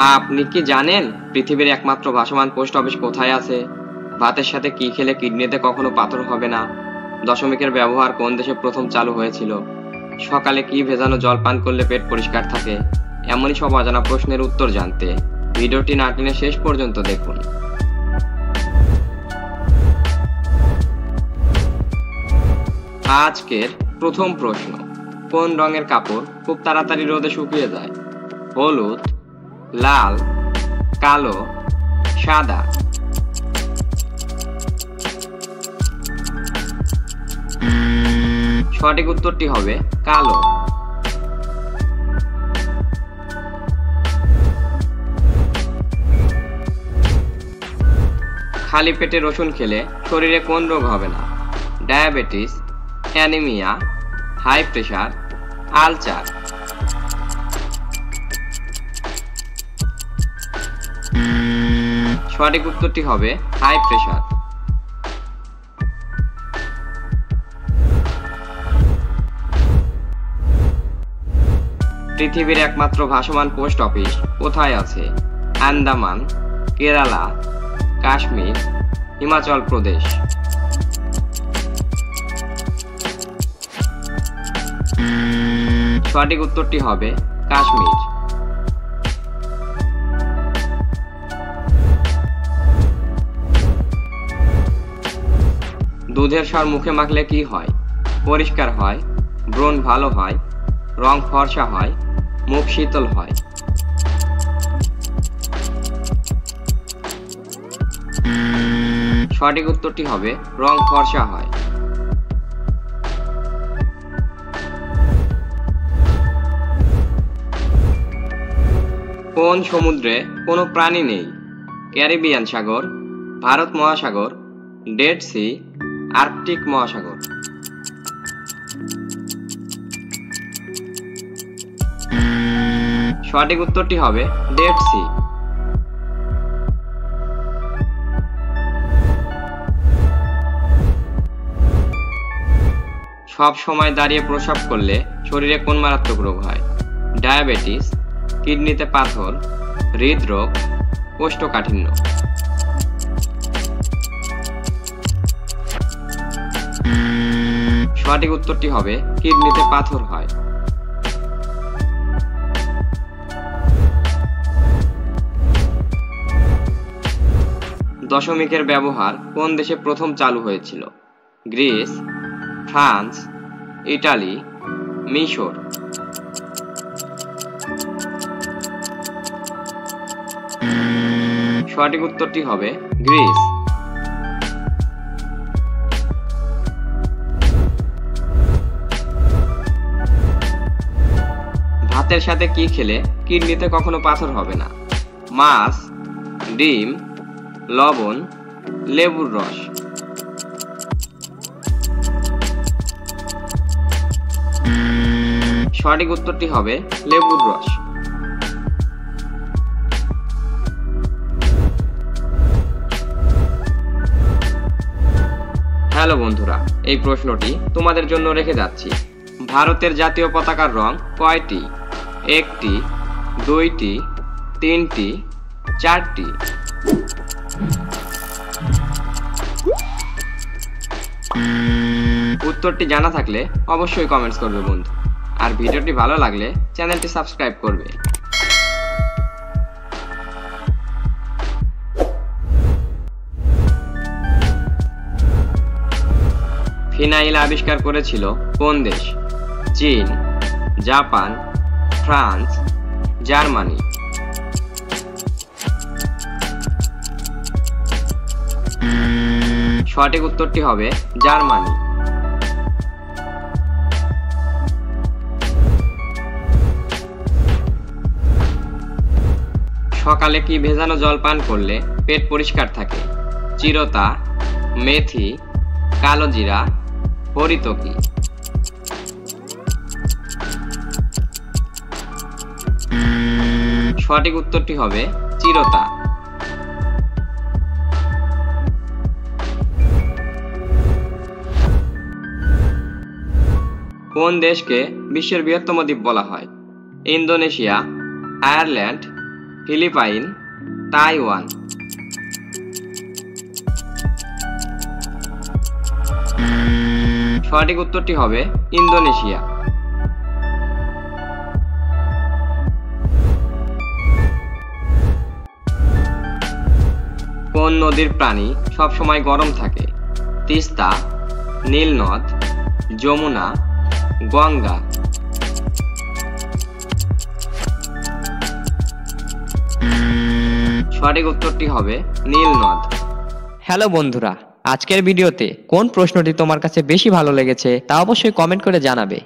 আপনি কি জানেন পৃথিবীর একমাত্র ভাসমান পোস্ট অফিস কোথায় আছে? ভাতের সাথে কি খেলে কিডনিতে কখনো পাথর হবে না? দশমিকের ব্যবহার কোন দেশে প্রথম চালু হয়েছিল? সকালে কি ভেজানো জল পান করলে পেট পরিষ্কার থাকে? এমনই সব অজানা প্রশ্নের উত্তর জানতে ভিডিওটি না টেনে শেষ পর্যন্ত দেখুন। আজকের প্রথম প্রশ্ন, কোন রঙের কাপড় খুব তাড়াতাড়ি রোদে শুকিয়ে যায়? হলুদ, লাল, কালো, সাদা। সঠিক উত্তরটি হবে কালো। খালি পেটে রসুন খেলে শরীরে কোন রোগ হবে না? Diabetes, anaemia, high pressure, ulcer. সঠিক উত্তরটি হবে হাই প্রেশার। পৃথিবীর একমাত্র ভাসমান পোস্ট অফিস কোথায় আছে? আন্দামান, কেরালা, কাশ্মীর, হিমাচল প্রদেশ। সঠিক উত্তরটি হবে কাশ্মীর। দুধের স্বর মুখে মাখলে কি হয়? পরিষ্কার হয়, ব্রণ ভালো হয়, রং ফর্সা হয়, মুখ শীতল হয়। সঠিক উত্তরটি হবে রং ফর্সা হয়। কোন সমুদ্রে কোনো প্রাণী নেই? ক্যারিবিয়ান সাগর, ভারত মহাসাগর, ডেড সি, আর্কটিক মহাসাগর। সঠিক উত্তরটি হবে ডেড সি। সব সময় দাঁড়িয়ে প্রস্রাব করলে শরীরে কোন মারাত্মক রোগ হয়? ডায়াবেটিস, কিডনিতে পাথর, হৃদরোগ, কোষ্ঠকাঠিন্য। সঠিক উত্তরটি হবে কিডনিতে পাথর হয়। দশমিকের ব্যবহার কোন দেশে প্রথম চালু হয়েছিল? গ্রিস, ফ্রান্স, ইটালি, মিশর। সঠিক উত্তরটি হবে গ্রিস। ভাতের সাথে কি খেলে কিডনিতে কখনো পাথর হবে না? মাছ, ডিম, লবণ, লেবুর রস। সঠিক উত্তরটি হবে লেবুর রস। হ্যালো বন্ধুরা, এই প্রশ্নটি তোমাদের জন্য রেখে যাচ্ছি। ভারতের জাতীয় পতাকার রং কয়টি? একটি, দুইটি, তিনটি, চারটি। উত্তরটি জানা থাকলে অবশ্যই কমেন্টস করবে বন্ধু, আর ভিডিওটি ভালো লাগলে চ্যানেলটি সাবস্ক্রাইব করবে। ফিনাইল আবিষ্কার করেছিল কোন দেশ? চীন, জাপান, ফ্রান্স, জার্মানি। সঠিক উত্তরটি হবে জার্মানি। সকালে কি ভেজানো জল পান করলে পেট পরিষ্কার থাকে? চিরতা, মেথি, কালোজিরা, হরিতকি। সঠিক উত্তরটি হবে চিরতা। কোন দেশকে বিশ্বের বৃহত্তম দ্বীপ বলা হয়? Indonesia, Ireland, Philippine, Taiwan. সঠিক উত্তরটি হবে ইন্দোনেশিয়া। কোন নদীর পানি সবসময় গরম থাকে? তিস্তা, নীলনদ, যমুনা, গঙ্গা। সঠিক উত্তরটি হবে নীলনদ। হ্যালো বন্ধুরা, আজকের ভিডিওতে কোন প্রশ্নটি তোমার কাছে বেশি ভালো লেগেছে তা অবশ্যই কমেন্ট করে জানাবে।